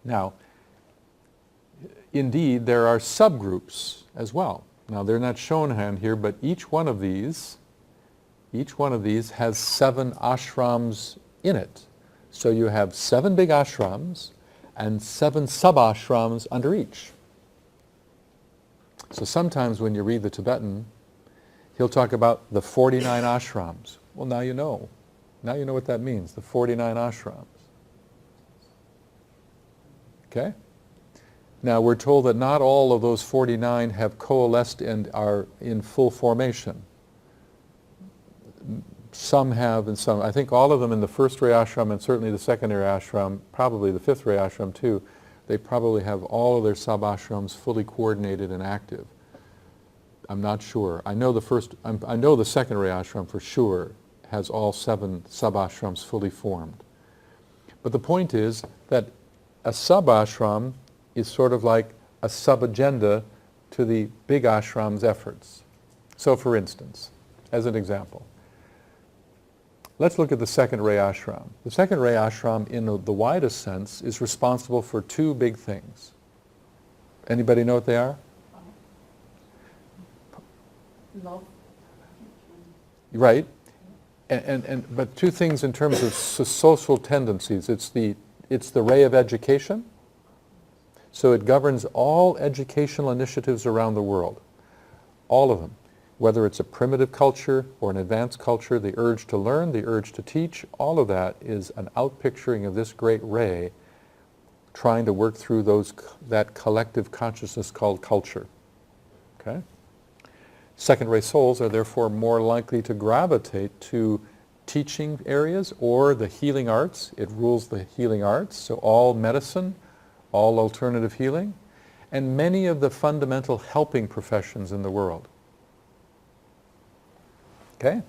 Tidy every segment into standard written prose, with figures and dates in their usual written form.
Now, indeed, there are subgroups as well. Now, they're not shown on here, but each one of these has 7 ashrams in it. So you have 7 big ashrams and 7 sub-ashrams under each. So sometimes when you read the Tibetan, he'll talk about the 49 ashrams. Well, now you know. Now you know what that means, the 49 ashrams. Okay? Now we're told that not all of those 49 have coalesced and are in full formation. Some have and some, I think all of them in the first ray ashram and certainly the secondary ashram, probably the fifth ray ashram too, they probably have all of their sub-ashrams fully coordinated and active. I'm not sure. I know the second ray ashram for sure has all 7 sub-ashrams fully formed. But the point is that a sub-ashram is sort of like a sub-agenda to the big ashram's efforts. So for instance, as an example, let's look at the second ray ashram. The second ray ashram, in the widest sense, is responsible for 2 big things. Anybody know what they are? Love. Right. But 2 things in terms of social tendencies. It's the ray of education. So it governs all educational initiatives around the world. All of them. Whether it's a primitive culture or an advanced culture, the urge to learn, the urge to teach, all of that is an outpicturing of this great ray trying to work through that collective consciousness called culture. Okay? Second ray souls are therefore more likely to gravitate to teaching areas or the healing arts. It rules the healing arts, so all medicine, all alternative healing, and many of the fundamental helping professions in the world. Okay?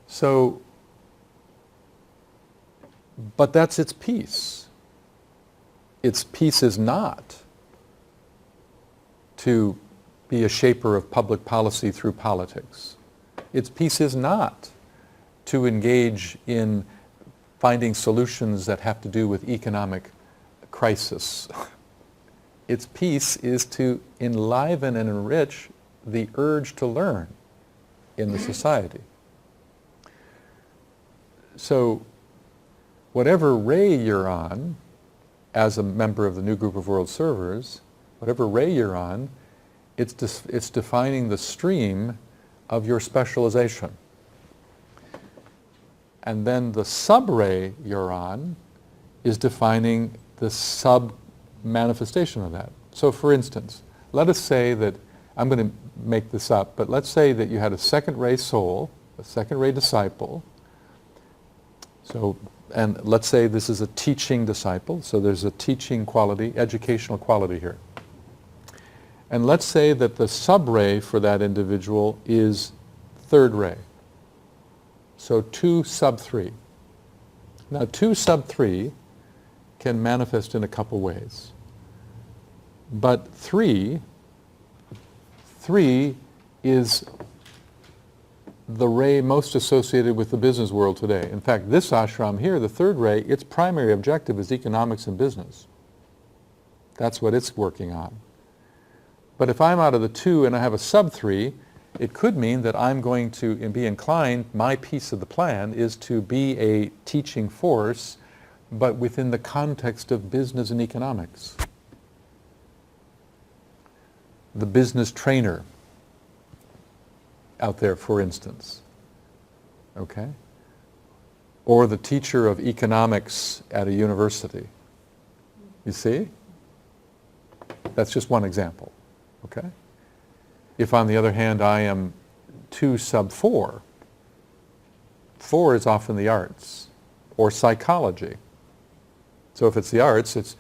So, but that's its piece. Its piece is not to be a shaper of public policy through politics. Its piece is not to engage in finding solutions that have to do with economic crisis. Its piece is to enliven and enrich the urge to learn in the society. So whatever ray you're on as a member of the new group of world servers, whatever ray you're on, it's defining the stream of your specialization. And then the sub-ray you're on is defining the sub-manifestation of that. So for instance, let us say that, I'm going to make this up, but let's say that you had a second ray soul, a second ray disciple. So, and let's say this is a teaching disciple, so there's a teaching quality, educational quality here. And let's say that the sub-ray for that individual is third ray. So 2 sub 3. Now 2 sub 3 can manifest in a couple ways. But 3 is the ray most associated with the business world today. In fact, this ashram here, the third ray, its primary objective is economics and business. That's what it's working on. But if I'm out of the 2 and I have a sub 3, it could mean that I'm going to be inclined, my piece of the plan is to be a teaching force, but within the context of business and economics. The business trainer out there, for instance, okay? Or the teacher of economics at a university. You see? That's just one example, okay? If on the other hand I am 2 sub 4, 4 is often the arts or psychology. So if it's the arts, it's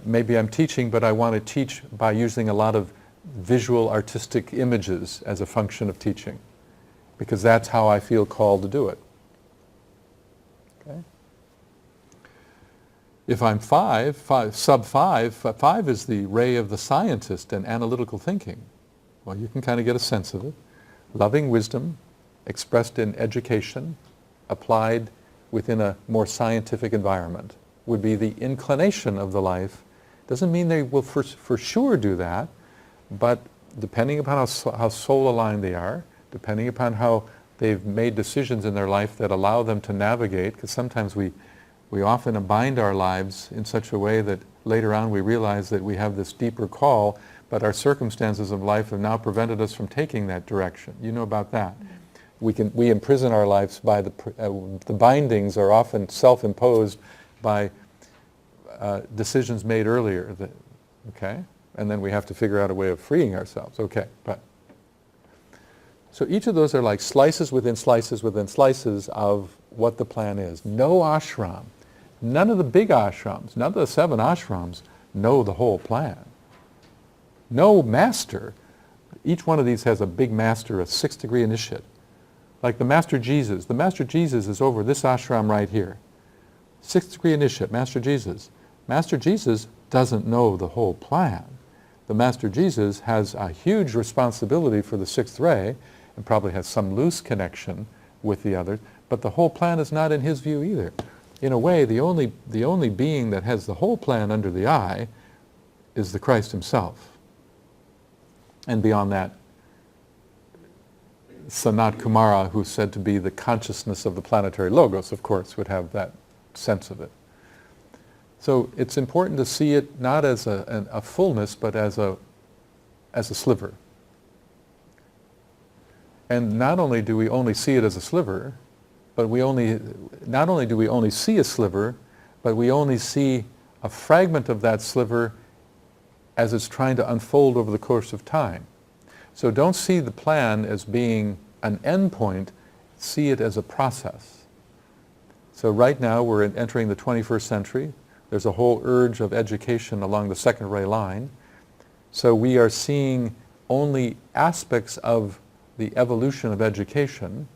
maybe I'm teaching, but I want to teach by using a lot of visual artistic images as a function of teaching, because that's how I feel called to do it. Okay? If I'm 5, sub 5, 5 is the ray of the scientist and analytical thinking. Well, you can kind of get a sense of it. Loving wisdom, expressed in education, applied within a more scientific environment. would be the inclination of the life. Doesn't mean they will for sure do that, but depending upon how soul aligned they are, depending upon how they've made decisions in their life that allow them to navigate, because sometimes we often bind our lives in such a way that later on we realize that we have this deeper call, but our circumstances of life have now prevented us from taking that direction. You know about that. We imprison our lives by the bindings are often self-imposed by decisions made earlier. Okay? And then we have to figure out a way of freeing ourselves. Okay, but so each of those are like slices within slices within slices of what the plan is. No ashram, none of the big ashrams, none of the 7 ashrams know the whole plan. No master. Each one of these has a big master, a 6th degree initiate. Like the Master Jesus. The Master Jesus is over this ashram right here. 6th degree initiate, Master Jesus. Master Jesus doesn't know the whole plan. The Master Jesus has a huge responsibility for the 6th ray and probably has some loose connection with the others, but the whole plan is not in his view either. In a way, the only being that has the whole plan under the eye is the Christ himself. And beyond that, Sanat Kumara, who's said to be the consciousness of the planetary logos, of course, would have that sense of it. So it's important to see it not as a fullness, but as a sliver. And not only do we only see it as a sliver, but not only do we only see a sliver, but we only see a fragment of that sliver as it's trying to unfold over the course of time. So don't see the plan as being an end point, see it as a process. So right now we're entering the 21st century. There's a whole urge of education along the 2nd ray line. So we are seeing only aspects of the evolution of education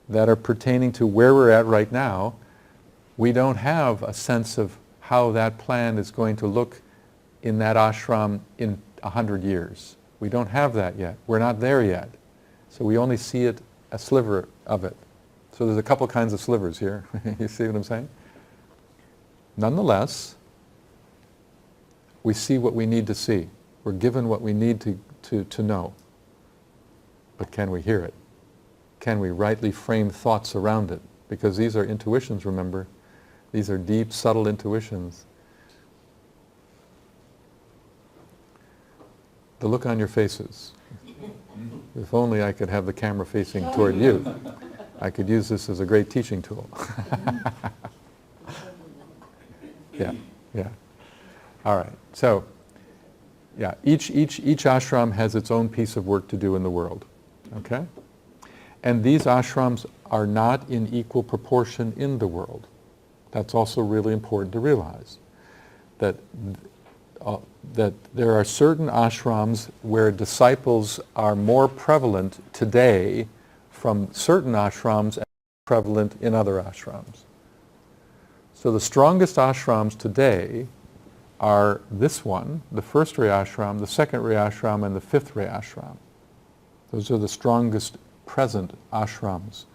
that are pertaining to where we're at right now. We don't have a sense of how that plan is going to look in that ashram in 100 years. We don't have that yet. We're not there yet. So we only see it, a sliver of it. So there's a couple kinds of slivers here. You see what I'm saying? Nonetheless, we see what we need to see. We're given what we need to know. But can we hear it? Can we rightly frame thoughts around it? Because these are intuitions, remember. These are deep, subtle intuitions. The look on your faces. If only I could have the camera facing toward you. I could use this as a great teaching tool. Yeah. All right. So, yeah, each ashram has its own piece of work to do in the world. Okay? And these ashrams are not in equal proportion in the world. That's also really important to realize. That there are certain ashrams where disciples are more prevalent today from certain ashrams and prevalent in other ashrams. So the strongest ashrams today are this one, the 1st ray ashram, the 2nd ray ashram, and the 5th ray ashram. Those are the strongest present ashrams.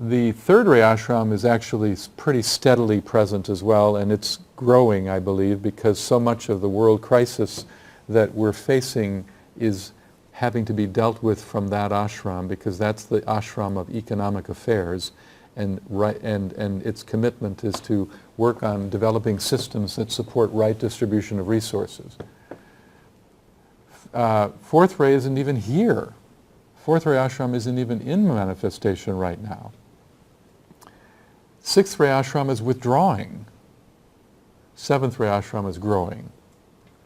The 3rd ray ashram is actually pretty steadily present as well, and it's growing, I believe, because so much of the world crisis that we're facing is having to be dealt with from that ashram, because that's the ashram of economic affairs, and its commitment is to work on developing systems that support right distribution of resources. 4th ray isn't even here. 4th ray ashram isn't even in manifestation right now. 6th ray ashram is withdrawing. 7th ray ashram is growing,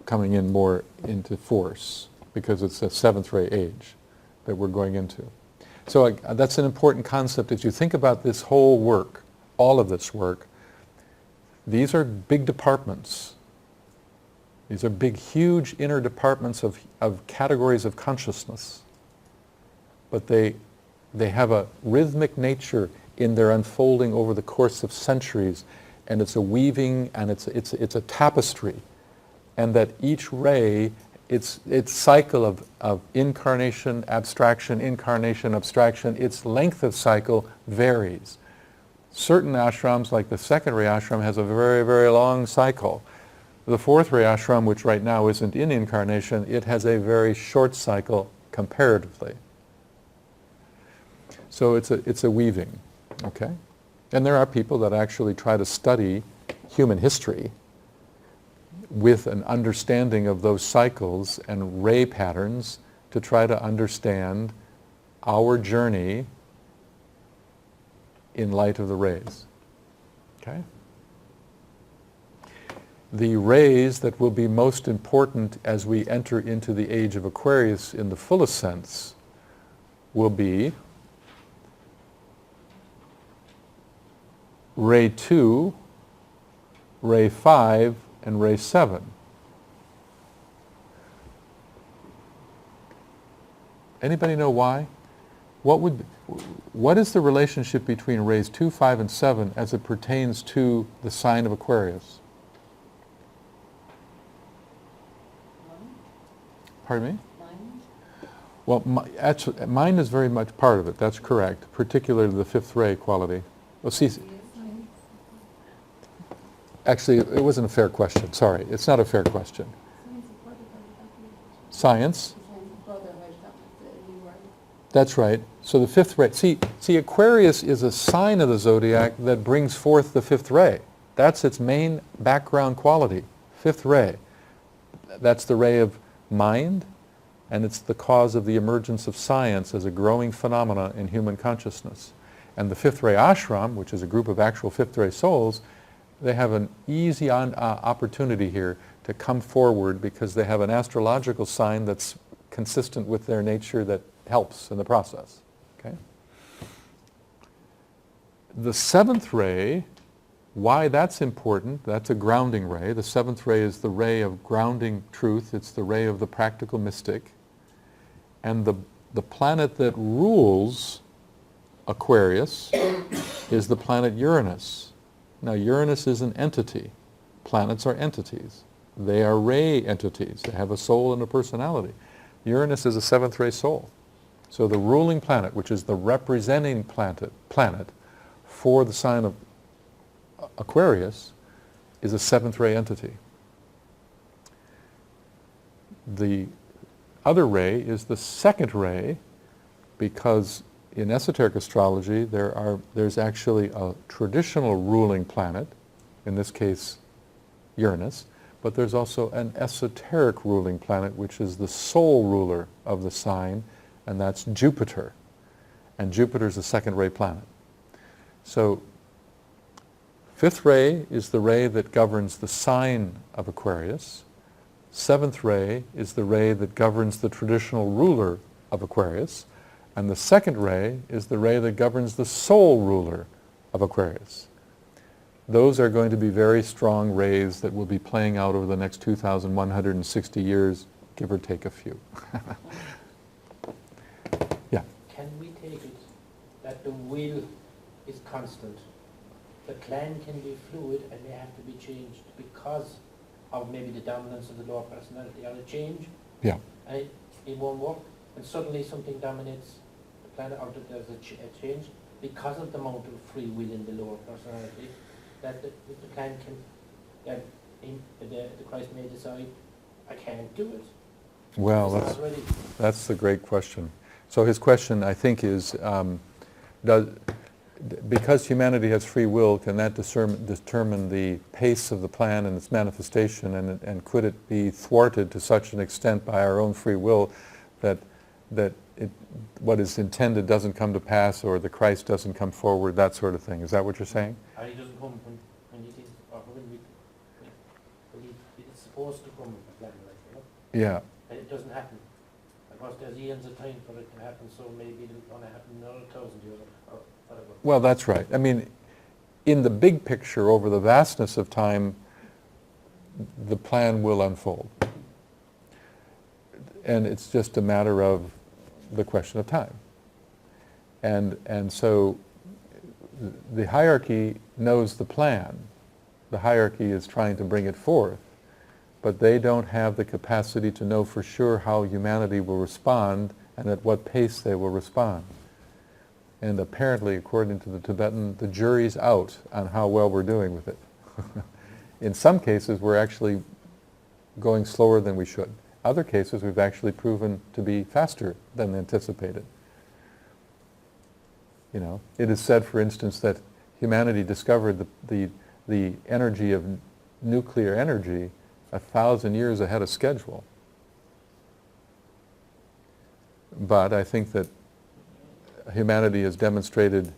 coming in more into force, because it's a 7th ray age that we're going into. So that's an important concept. As you think about this whole work, all of this work, these are big departments. These are big, huge inner departments of categories of consciousness. But they have a rhythmic nature in their unfolding over the course of centuries, and it's a weaving, and it's a tapestry, and that each ray, its cycle of incarnation, abstraction, its length of cycle varies. Certain ashrams, like the second ray ashram, has a very, very long cycle. The fourth ray ashram, which right now isn't in incarnation, it has a very short cycle comparatively. So it's a weaving, okay? And there are people that actually try to study human history with an understanding of those cycles and ray patterns to try to understand our journey in light of the rays, okay? The rays that will be most important as we enter into the age of Aquarius in the fullest sense will be ray 2, ray 5, and ray 7. Anybody know why? What is the relationship between rays 2, 5, and 7 as it pertains to the sign of Aquarius? Pardon me? Mind? Well, actually, mind is very much part of it. That's correct, particularly the fifth ray quality. Well, see, actually, it wasn't a fair question. Sorry, it's not a fair question. Science? That's right. So the fifth ray. See, Aquarius is a sign of the zodiac that brings forth the fifth ray. That's its main background quality. Fifth ray. That's the ray of mind, and it's the cause of the emergence of science as a growing phenomena in human consciousness. And the fifth ray ashram, which is a group of actual fifth ray souls, they have an easy opportunity here to come forward because they have an astrological sign that's consistent with their nature that helps in the process. Okay? The seventh ray, why that's important, that's a grounding ray. The seventh ray is the ray of grounding truth. It's the ray of the practical mystic. And the planet that rules Aquarius is the planet Uranus. Now, Uranus is an entity. Planets are entities. They are ray entities. They have a soul and a personality. Uranus is a seventh ray soul. So the ruling planet, which is the representing planet for the sign of Aquarius, is a seventh ray entity. The other ray is the second ray, because in esoteric astrology there's actually a traditional ruling planet, in this case Uranus, but there's also an esoteric ruling planet which is the sole ruler of the sign, and that's Jupiter. And Jupiter is the second ray planet. So fifth ray is the ray that governs the sign of Aquarius. Seventh ray is the ray that governs the traditional ruler of Aquarius. And the second ray is the ray that governs the sole ruler of Aquarius. Those are going to be very strong rays that will be playing out over the next 2,160 years, give or take a few. Yeah. Can we take it that the will is constant? The clan can be fluid and they have to be changed because of maybe the dominance of the lower personality or a change? Yeah. And it won't work, and suddenly something dominates the planet, or there's a change because of the amount of free will in the lower personality, that the clan can, the Christ may decide, I can't do it. Well, that's the great question. So his question, I think, is, because humanity has free will, can that determine the pace of the plan and its manifestation, and could it be thwarted to such an extent by our own free will that what is intended doesn't come to pass, or the Christ doesn't come forward, that sort of thing? Is that what you're saying? He doesn't come when he thinks, or when it's supposed to come in the plan, like, you know? Yeah. And it doesn't happen. Of course, there's eons of time for it to happen, so maybe it's going to happen in another 1,000 years or whatever. Well, that's right. I mean, in the big picture, over the vastness of time, the plan will unfold. And it's just a matter of the question of time. And so the hierarchy knows the plan. The hierarchy is trying to bring it forth, but they don't have the capacity to know for sure how humanity will respond and at what pace they will respond. And apparently, according to the Tibetan, the jury's out on how well we're doing with it. In some cases, we're actually going slower than we should. Other cases, we've actually proven to be faster than anticipated. You know, it is said, for instance, that humanity discovered the energy of nuclear energy 1,000 years ahead of schedule. But I think that humanity has demonstrated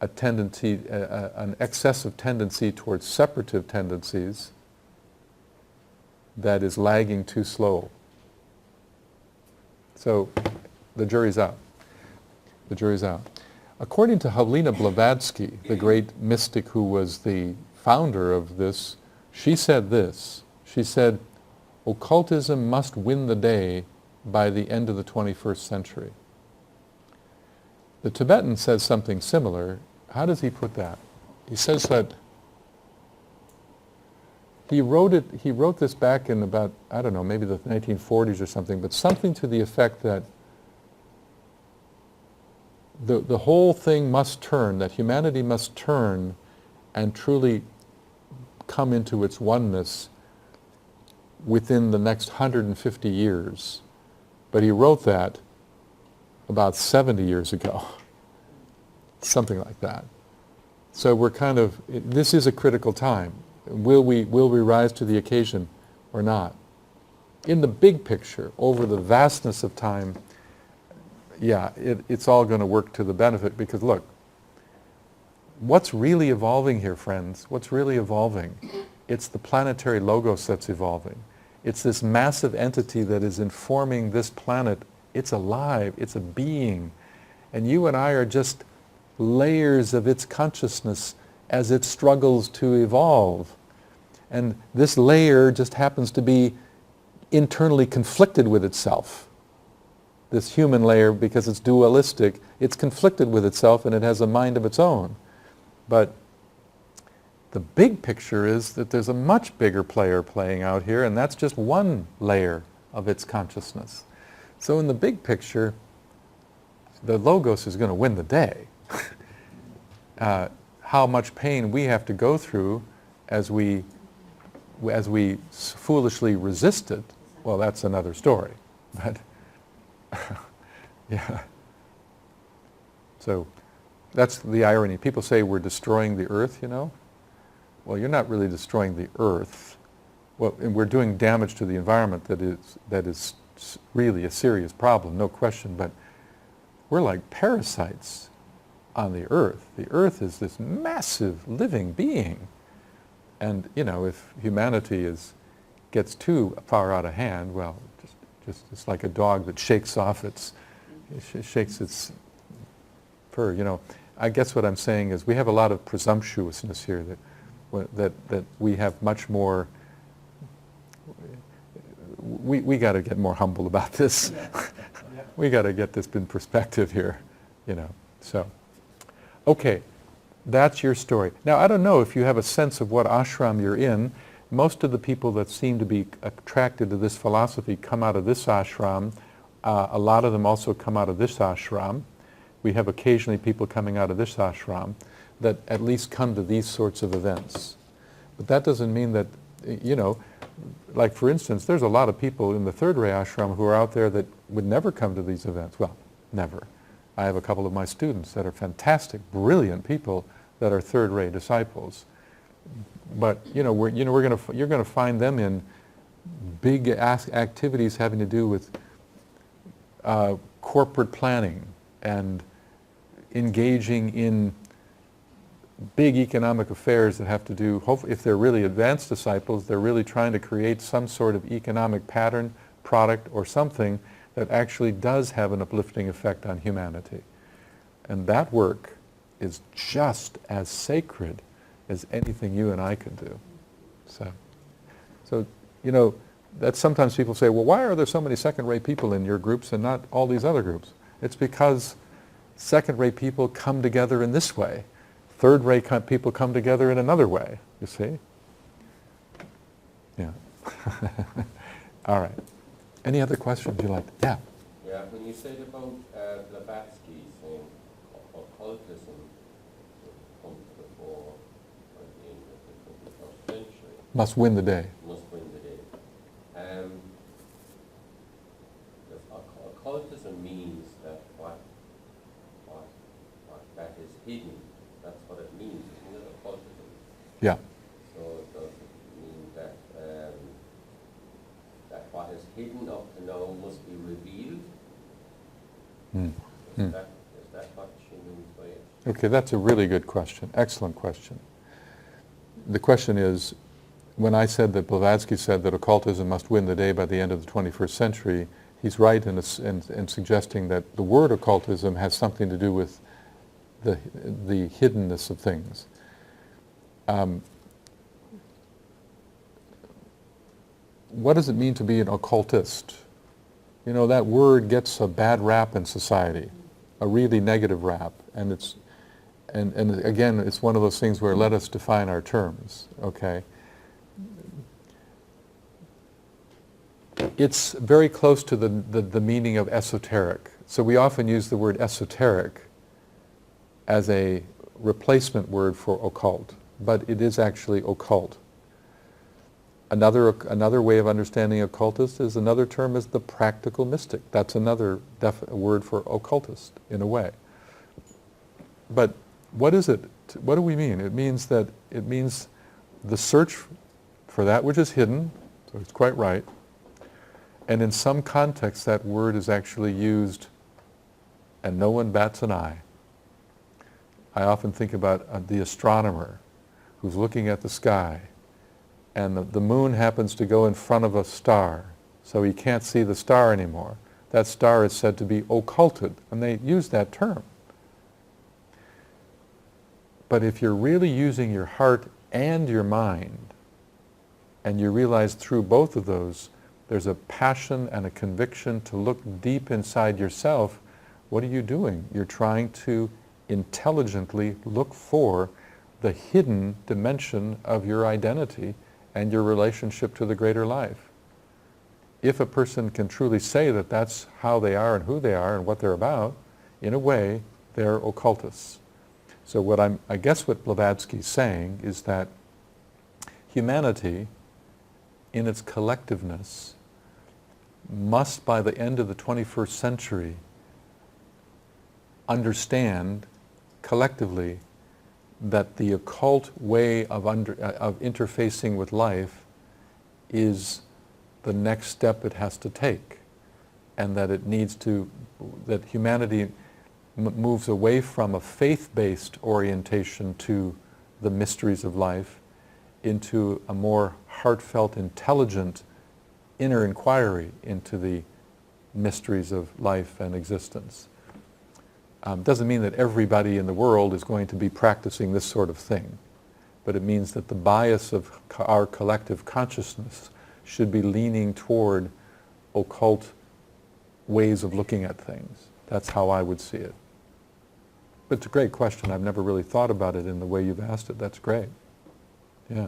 a tendency, an excessive tendency towards separative tendencies that is lagging too slow. So the jury's out. The jury's out. According to Helena Blavatsky, the great mystic who was the founder of this, she said this. She said, occultism must win the day by the end of the 21st century. The Tibetan says something similar. How does he put that? He says that he wrote this back in about, I don't know, maybe the 1940s or something, but something to the effect that the whole thing must turn, that humanity must turn and truly come into its oneness within the next 150 years. But he wrote that about 70 years ago, something like that. So we're kind of, this is a critical time. Will we rise to the occasion or not? In the big picture, over the vastness of time, yeah, it's all going to work to the benefit, because look, what's really evolving here, friends? What's really evolving? It's the planetary logos that's evolving. It's this massive entity that is informing this planet. It's alive, it's a being. And you and I are just layers of its consciousness as it struggles to evolve. And this layer just happens to be internally conflicted with itself. This human layer, because it's dualistic, it's conflicted with itself and it has a mind of its own. But the big picture is that there's a much bigger player playing out here, and that's just one layer of its consciousness. So in the big picture, the Logos is going to win the day. How much pain we have to go through as we foolishly resist it, well, that's another story. But yeah. So that's the irony. People say we're destroying the earth, you know. Well, you're not really destroying the earth. Well, and we're doing damage to the environment that is really a serious problem, no question, but we're like parasites on the earth. The earth is this massive living being. And, you know, if humanity gets too far out of hand, well, just it's like a dog that shakes its fur, you know. I guess what I'm saying is we have a lot of presumptuousness here, that we have much more. We got to get more humble about this. Yeah. We got to get this in perspective here, you know. So, okay, that's your story. Now, I don't know if you have a sense of what ashram you're in. Most of the people that seem to be attracted to this philosophy come out of this ashram. A lot of them also come out of this ashram. We have occasionally people coming out of this ashram that at least come to these sorts of events. But that doesn't mean that, you know, like for instance, there's a lot of people in the Third Ray Ashram who are out there that would never come to these events. Well, never. I have a couple of my students that are fantastic, brilliant people that are Third Ray disciples. But you're going to find them in big activities having to do with corporate planning and engaging in big economic affairs that have to do, hopefully, if they're really advanced disciples, they're really trying to create some sort of economic pattern, product, or something that actually does have an uplifting effect on humanity. And that work is just as sacred as anything you and I could do. So you know, that sometimes people say, well, why are there so many second-rate people in your groups and not all these other groups? It's because second-rate people come together in this way. Third-rate people come together in another way, you see? Yeah. All right. Any other questions you'd like to? Yeah. Yeah, when you said about Blavatsky saying occultism come to the fore by the end of the 21st century. Must win the day. Must win the day. Occultism means that what that is hidden, that's what it means, isn't it, occultism? Yeah. So it doesn't mean that that what is hidden up to now must be revealed. Mm. Is that what she means by it? Okay, that's a really good question. Excellent question. The question is, when I said that Blavatsky said that occultism must win the day by the end of the 21st century, he's right in suggesting that the word occultism has something to do with the hiddenness of things. What does it mean to be an occultist? You know, that word gets a bad rap in society, a really negative rap, and again, it's one of those things where let us define our terms, okay? It's very close to the meaning of esoteric. So we often use the word esoteric as a replacement word for occult, but it is actually occult. Another way of understanding occultist is another term is the practical mystic. That's another word for occultist in a way. But what is it? What do we mean? It means the search for that which is hidden, so it's quite right. And in some contexts that word is actually used and no one bats an eye. I often think about the astronomer who's looking at the sky and the moon happens to go in front of a star, so he can't see the star anymore. That star is said to be occulted, and they use that term. But if you're really using your heart and your mind, and you realize through both of those, there's a passion and a conviction to look deep inside yourself, what are you doing? You're trying to intelligently look for the hidden dimension of your identity and your relationship to the greater life. If a person can truly say that that's how they are and who they are and what they're about, in a way, they're occultists. So I guess what Blavatsky's saying is that humanity, in its collectiveness, must, by the end of the 21st century, understand collectively that the occult way of interfacing with life is the next step it has to take, and that that humanity moves away from a faith-based orientation to the mysteries of life into a more heartfelt, intelligent inner inquiry into the mysteries of life and existence. Doesn't mean that everybody in the world is going to be practicing this sort of thing, but it means that the bias of our collective consciousness should be leaning toward occult ways of looking at things. That's how I would see it. But it's a great question. I've never really thought about it in the way you've asked it. That's great. Yeah.